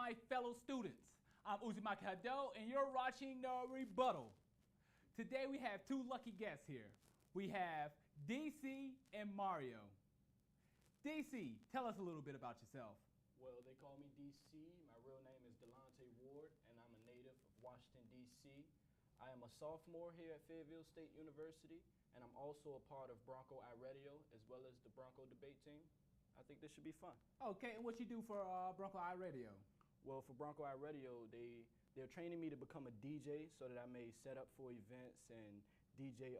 my fellow students. I'm Uzi Makado, and you're watching the Rebuttal. Today we have two lucky guests here. We have DC and Mario. DC, tell us a little bit about yourself. Well, they call me DC. My real name is Delonte Ward, and I'm a native of Washington, D.C. I am a sophomore here at Fayetteville State University, and I'm also a part of Bronco iRadio as well as the Bronco debate team. I think this should be fun. Okay, and what you do for Bronco iRadio? Well, for Bronco iRadio, they're training me to become a DJ so that I may set up for events and DJ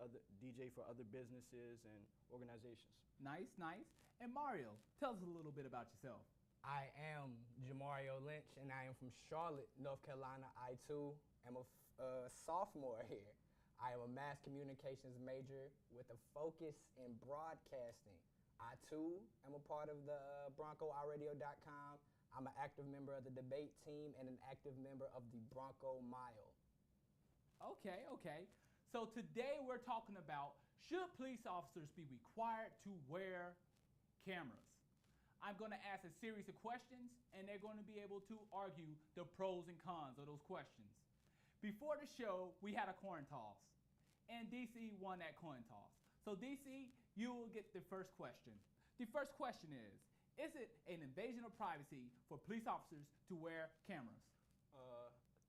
for other businesses and organizations. Nice, nice. And Mario, tell us a little bit about yourself. I am Jamario Lynch, and I am from Charlotte, North Carolina. I, too, am a sophomore here. I am a mass communications major with a focus in broadcasting. I, too, am a part of the BroncoiRadio.com. I'm an active member of the debate team and an active member of the Bronco Mile. Okay. So today we're talking about, should police officers be required to wear cameras? I'm going to ask a series of questions, and they're going to be able to argue the pros and cons of those questions. Before the show, we had a coin toss, and DC won that coin toss. So DC, you will get the first question. The first question is it an invasion of privacy for police officers to wear cameras?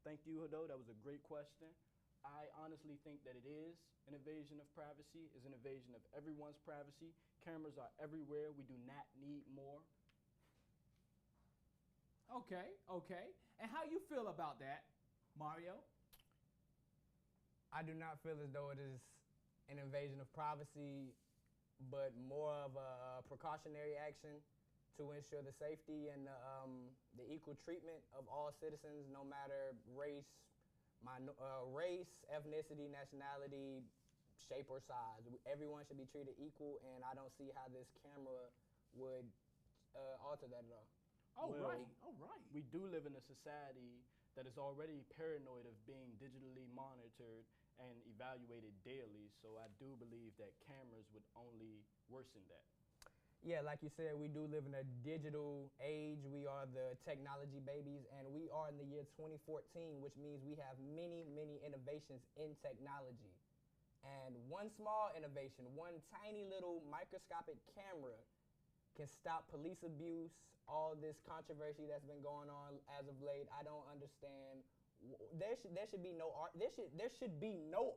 Thank you, Hado. That was a great question. I honestly think that it is an invasion of privacy, is an invasion of everyone's privacy. Cameras are everywhere. We do not need more. Okay. And how you feel about that, Mario? I do not feel as though it is an invasion of privacy, but more of a precautionary action to ensure the safety and the equal treatment of all citizens, no matter race, ethnicity, nationality, shape, or size. Everyone should be treated equal, and I don't see how this camera would alter that at all. All right. We do live in a society that is already paranoid of being digitally monitored and evaluated daily, so I do believe that cameras would only worsen that. Yeah, like you said, we do live in a digital age. We are the technology babies, and we are in the year 2014, which means we have many, many innovations in technology. And one small innovation, one tiny little microscopic camera can stop police abuse, all this controversy that's been going on as of late. I don't understand. There should be no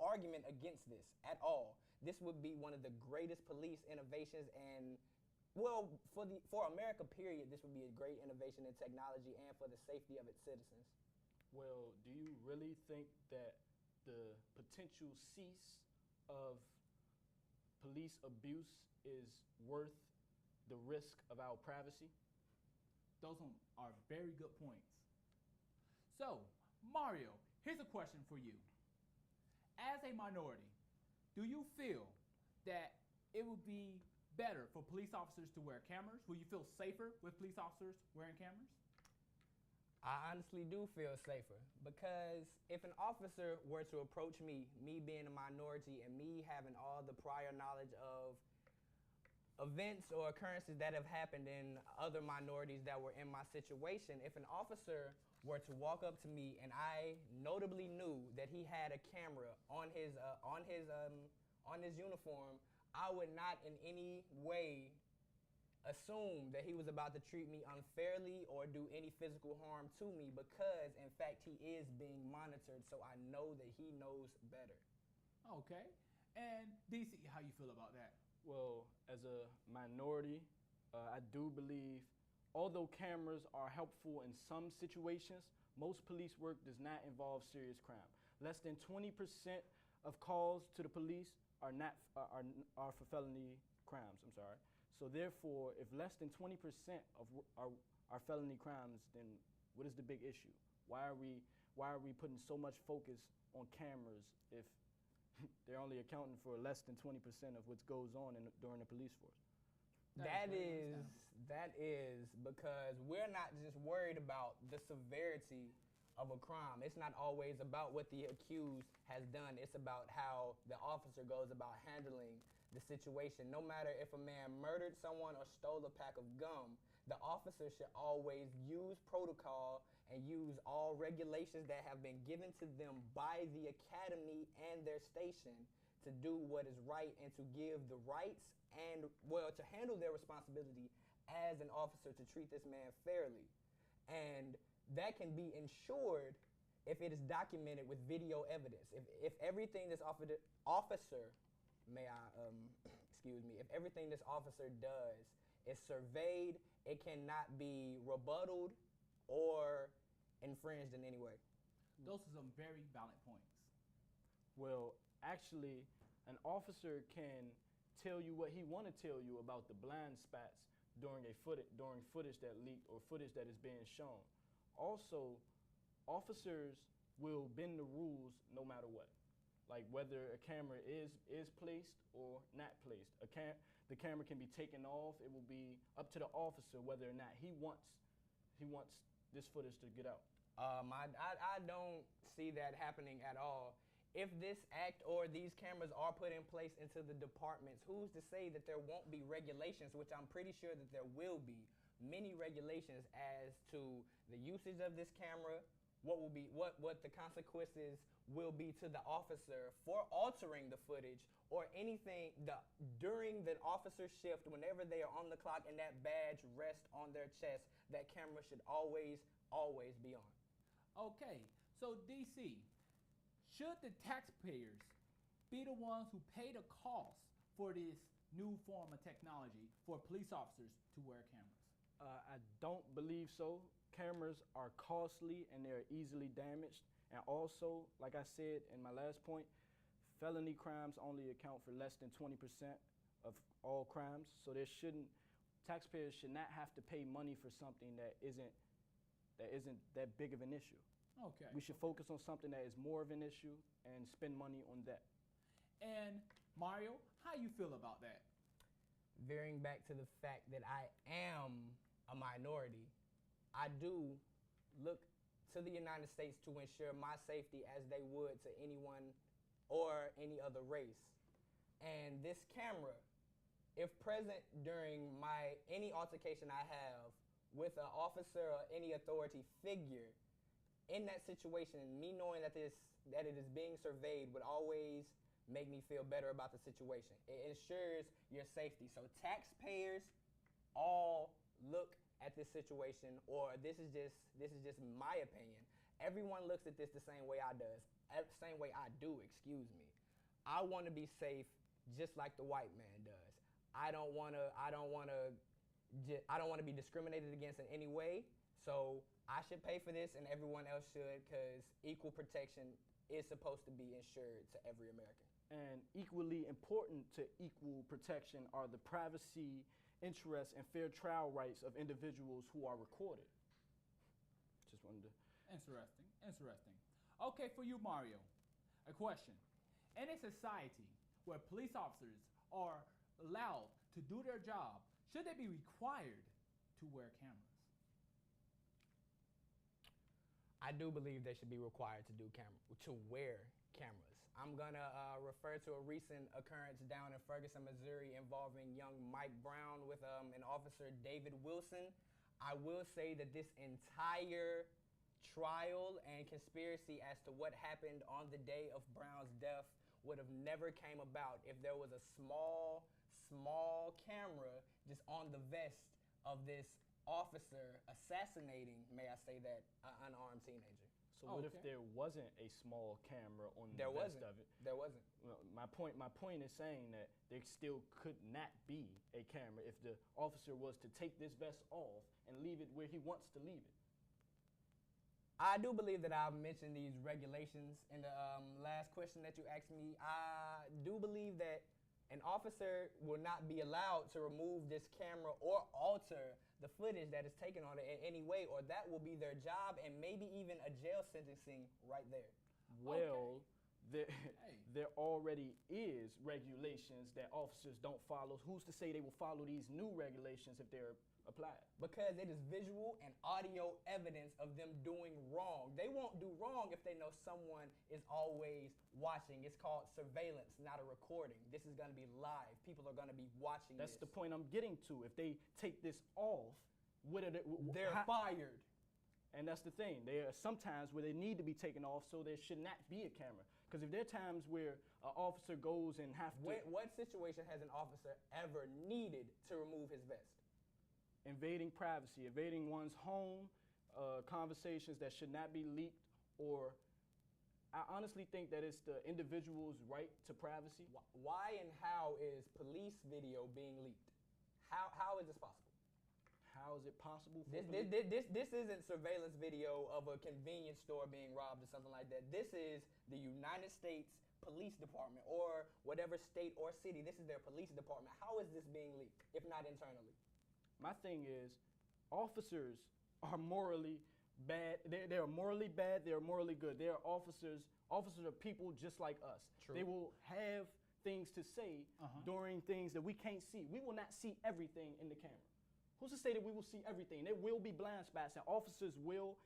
argument against this at all. This would be one of the greatest police innovations, and well, for America, period, this would be a great innovation in technology and for the safety of its citizens. Well, do you really think that the potential cease of police abuse is worth the risk of our privacy? Those are very good points. So, Mario, here's a question for you. As a minority, do you feel that it would be better for police officers to wear cameras? Will you feel safer with police officers wearing cameras? I honestly do feel safer, because if an officer were to approach me being a minority and me having all the prior knowledge of events or occurrences that have happened in other minorities that were in my situation, if an officer were to walk up to me and I notably knew that he had a camera on his uniform, I would not in any way assume that he was about to treat me unfairly or do any physical harm to me, because in fact he is being monitored, so I know that he knows better. Okay. And DC, how you feel about that? Well, as a minority, I do believe, although cameras are helpful in some situations, most police work does not involve serious crime. Less than 20% of calls to the police are for felony crimes. So therefore, if less than 20% of are felony crimes, then what is the big issue? Why are we putting so much focus on cameras if they're only accounting for less than 20% of what goes on during the police force? That is because we're not just worried about the severity of a crime. It's not always about what the accused has done. It's about how the officer goes about handling the situation. No matter if a man murdered someone or stole a pack of gum, the officer should always use protocol and use all regulations that have been given to them by the academy and their station to do what is right and to give the rights and, well, to handle their responsibility as an officer to treat this man fairly. And that can be ensured if it is documented with video evidence. If everything this officer, may I, excuse me, if everything this officer does is surveyed, it cannot be rebutted or infringed in any way. Those are some very valid points. Well, actually, an officer can tell you what he want to tell you about the blind spots during footage that leaked or footage that is being shown. Also, officers will bend the rules no matter what. Like whether a camera is placed or not placed. The camera can be taken off. It will be up to the officer whether or not he wants this footage to get out. I don't see that happening at all. If this act or these cameras are put in place into the departments, who's to say that there won't be regulations, which I'm pretty sure that there will be, many regulations as to the usage of this camera, what the consequences will be to the officer for altering the footage or anything during the officer's shift, whenever they are on the clock and that badge rests on their chest, that camera should always be on. Okay, so DC, should the taxpayers be the ones who pay the cost for this new form of technology for police officers to wear cameras? I don't believe so. Cameras are costly and they're easily damaged. And also, like I said in my last point, felony crimes only account for less than 20% of all crimes. So taxpayers should not have to pay money for something that isn't that big of an issue. Okay. We should focus on something that is more of an issue and spend money on that. And Mario, how you feel about that? Veering back to the fact that I am a minority, I do look to the United States to ensure my safety as they would to anyone or any other race. And this camera, if present during any altercation I have with an officer or any authority figure, in that situation, me knowing that it is being surveyed would always make me feel better about the situation. It ensures your safety. So taxpayers all look at this situation, or this is just my opinion. Everyone looks at this the same way I do. Excuse me. I want to be safe just like the white man does. I don't want to be discriminated against in any way. So I should pay for this, and everyone else should, because equal protection is supposed to be ensured to every American. And equally important to equal protection are the privacy, interests, and fair trial rights of individuals who are recorded. Just wanted to. Interesting. Okay, for you, Mario, a question. In a society where police officers are allowed to do their job, should they be required to wear cameras? I do believe they should be required to wear cameras. I'm gonna refer to a recent occurrence down in Ferguson, Missouri, involving young Mike Brown with an officer, David Wilson. I will say that this entire trial and conspiracy as to what happened on the day of Brown's death would have never came about if there was a small camera just on the vest of this officer assassinating, may I say that, an unarmed teenager. So what if there wasn't a small camera on the vest of it? There wasn't. Well, my point is saying that there still could not be a camera if the officer was to take this vest off and leave it where he wants to leave it. I do believe that I've mentioned these regulations in the last question that you asked me. I do believe that an officer will not be allowed to remove this camera or alter the footage that is taken on it in any way, or that will be their job and maybe even a jail sentencing right there. Well, there already is regulations that officers don't follow. Who's to say they will follow these new regulations if they're applied? Because it is visual and audio evidence of them doing wrong. They won't do wrong if they know someone is always watching. It's called surveillance, not a recording. This is going to be live. People are going to be watching That's this. the point I'm getting to. If they take this off, they're fired. And that's the thing. There are some times where they need to be taken off, so there should not be a camera. Because if there are times where an officer goes and have to What situation has an officer ever needed to remove his vest? invading privacy, invading one's home, conversations that should not be leaked, or I honestly think that it's the individual's right to privacy. Why and how is police video being leaked? How is this possible? How is it possible for This isn't surveillance video of a convenience store being robbed or something like that. This is the United States Police Department or whatever state or city. This is their police department. How is this being leaked, if not internally? My thing is, officers are morally bad. They're morally bad. They're morally good. They are officers. Officers are people just like us. True. They will have things to say during things that we can't see. We will not see everything in the camera. Who's to say that we will see everything? There will be blind spots, and officers will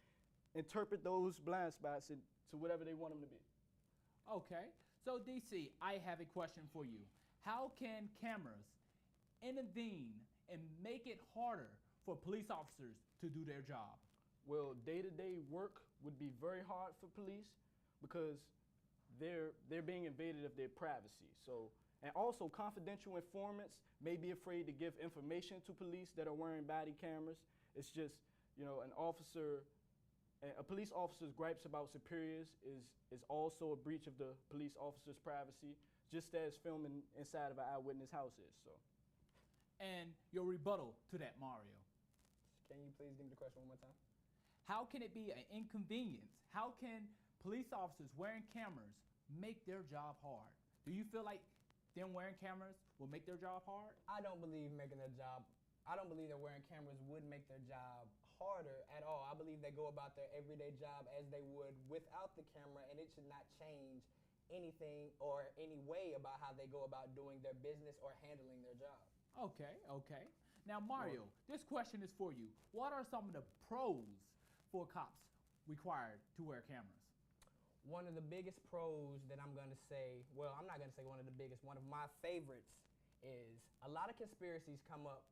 interpret those blind spots to whatever they want them to be. Okay. So, DC, I have a question for you. How can cameras intervene and make it harder for police officers to do their job? Well, day-to-day work would be very hard for police because they're being invaded of their privacy. So, and also confidential informants may be afraid to give information to police that are wearing body cameras. It's just, a police officer's gripes about superiors is also a breach of the police officer's privacy, just as filming inside of an eyewitness house is. So, and your rebuttal to that, Mario. Can you please give me the question one more time? How can it be an inconvenience? How can police officers wearing cameras make their job hard? Do you feel like them wearing cameras will make their job hard? I don't believe that wearing cameras would make their job harder at all. I believe they go about their everyday job as they would without the camera, and it should not change anything or any way about how they go about doing their business or handling their job. Okay. Now, Mario, this question is for you. What are some of the pros for cops required to wear cameras? One of the biggest pros that I'm going to say, well, I'm not going to say one of the biggest, one of my favorites is a lot of conspiracies come up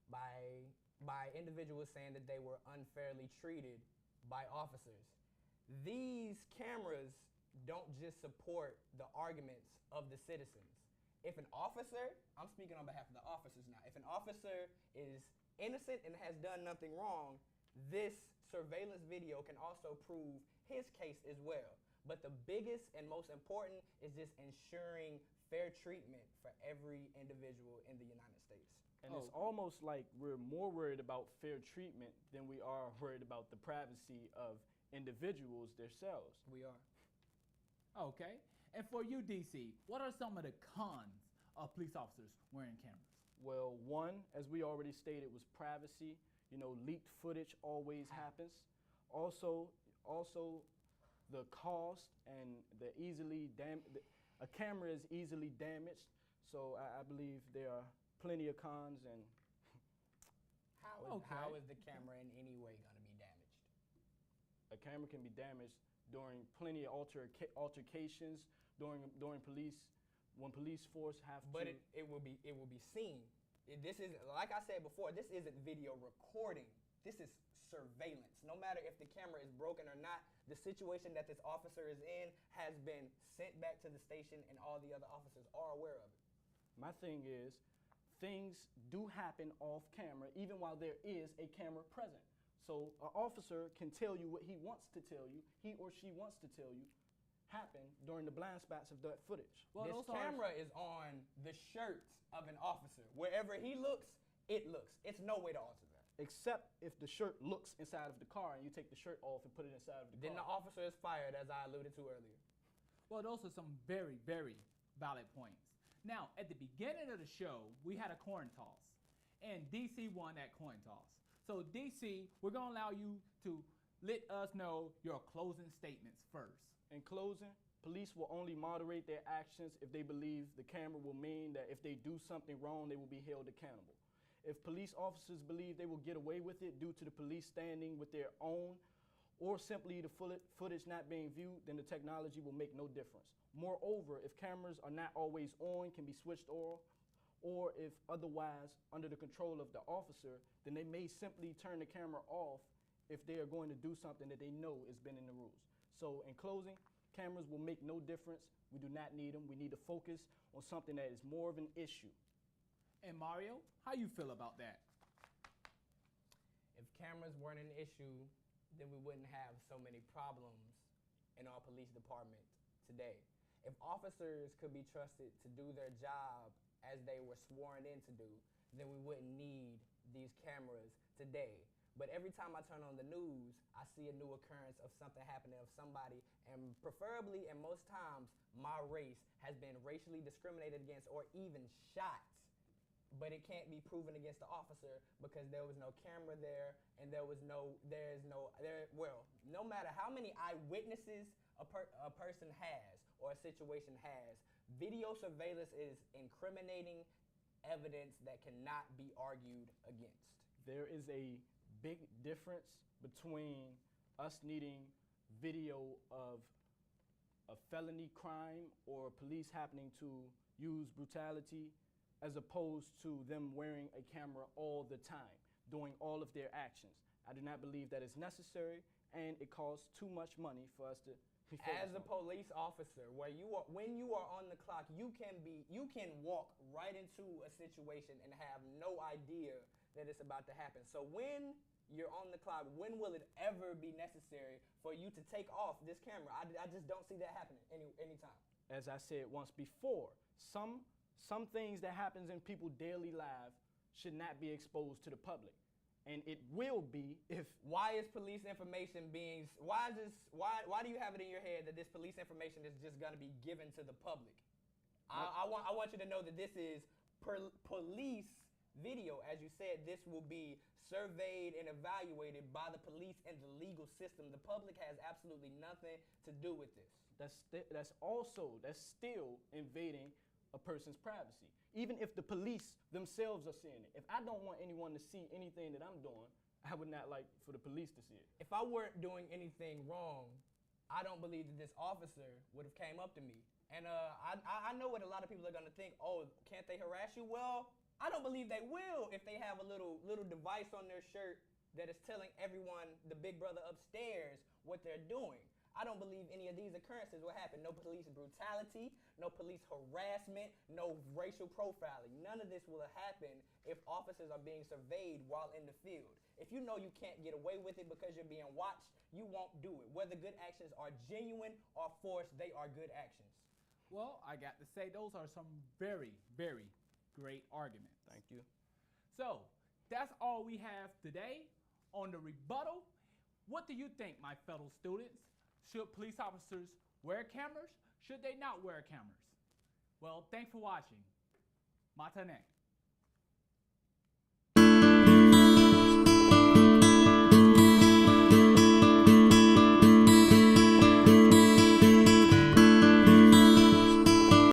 by individuals saying that they were unfairly treated by officers. These cameras don't just support the arguments of the citizens. If an officer, I'm speaking on behalf of the officers now, if an officer is innocent and has done nothing wrong, this surveillance video can also prove his case as well. But the biggest and most important is just ensuring fair treatment for every individual in the United States. And it's almost like we're more worried about fair treatment than we are worried about the privacy of individuals themselves. We are. Okay. And for you, DC, what are some of the cons of police officers wearing cameras? Well, one, as we already stated, was privacy. Leaked footage always happens. Also, the cost and a camera is easily damaged. So I believe there are plenty of cons. And how is the camera in any way going to be damaged? A camera can be damaged during plenty of altercations during when police force have but to. it will be seen. This is, like I said before, this isn't video recording. This is surveillance. No matter if the camera is broken or not, the situation that this officer is in has been sent back to the station, and all the other officers are aware of it. My thing is, things do happen off camera, even while there is a camera present. So an officer can tell you what he wants to tell you, he or she wants to tell you, happen during the blind spots of that footage. Well, this camera is on the shirt of an officer. Wherever he looks, it looks. It's no way to alter that. Except if the shirt looks inside of the car and you take the shirt off and put it inside of the car. Then the officer is fired, as I alluded to earlier. Well, those are some very, very valid points. Now, at the beginning of the show, we had a coin toss, and DC won that coin toss. So, DC, we're going to allow you to let us know your closing statements first. In closing, police will only moderate their actions if they believe the camera will mean that if they do something wrong, they will be held accountable. If police officers believe they will get away with it due to the police standing with their own or simply the footage not being viewed, then the technology will make no difference. Moreover, if cameras are not always on, can be switched off, or if otherwise under the control of the officer, then they may simply turn the camera off if they are going to do something that they know is been in the rules. So in closing, cameras will make no difference. We do not need them. We need to focus on something that is more of an issue. And Mario, how you feel about that? If cameras weren't an issue, then we wouldn't have so many problems in our police department today. If officers could be trusted to do their job as they were sworn in to do, then we wouldn't need these cameras today. But every time I turn on the news, I see a new occurrence of something happening of somebody, and preferably, and most times, my race has been racially discriminated against or even shot. But it can't be proven against the officer because there was no camera there, and no matter how many eyewitnesses a person has or a situation has, video surveillance is incriminating evidence that cannot be argued against. There is a big difference between us needing video of a felony crime or police happening to use brutality as opposed to them wearing a camera all the time, doing all of their actions. I do not believe that is necessary, and it costs too much money for us to be focused As a on. police officer, when you are on the clock, you can walk right into a situation and have no idea that it's about to happen. So when you're on the clock, when will it ever be necessary for you to take off this camera? I just don't see that happening anytime. As I said once before, some things that happens in people's daily lives should not be exposed to the public. And it will be if... Why is police information being... Why do you have it in your head that this police information is just going to be given to the public? I want you to know that this is police video. As you said, this will be surveyed and evaluated by the police and the legal system. The public has absolutely nothing to do with this. That's still invading a person's privacy. Even if the police themselves are seeing it. If I don't want anyone to see anything that I'm doing, I would not like for the police to see it. If I weren't doing anything wrong, I don't believe that this officer would have came up to me. And I know what a lot of people are going to think. Oh, can't they harass you? Well, I don't believe they will if they have a little device on their shirt that is telling everyone, the big brother upstairs, what they're doing. I don't believe any of these occurrences will happen. No police brutality, no police harassment, no racial profiling. None of this will happen if officers are being surveyed while in the field. If you know you can't get away with it because you're being watched, you won't do it. Whether good actions are genuine or forced, they are good actions. Well, I got to say those are some very, very great arguments. Thank you. So that's all we have today on the rebuttal. What do you think, my fellow students? Should police officers wear cameras? Should they not wear cameras? Well, thanks for watching. Mata next.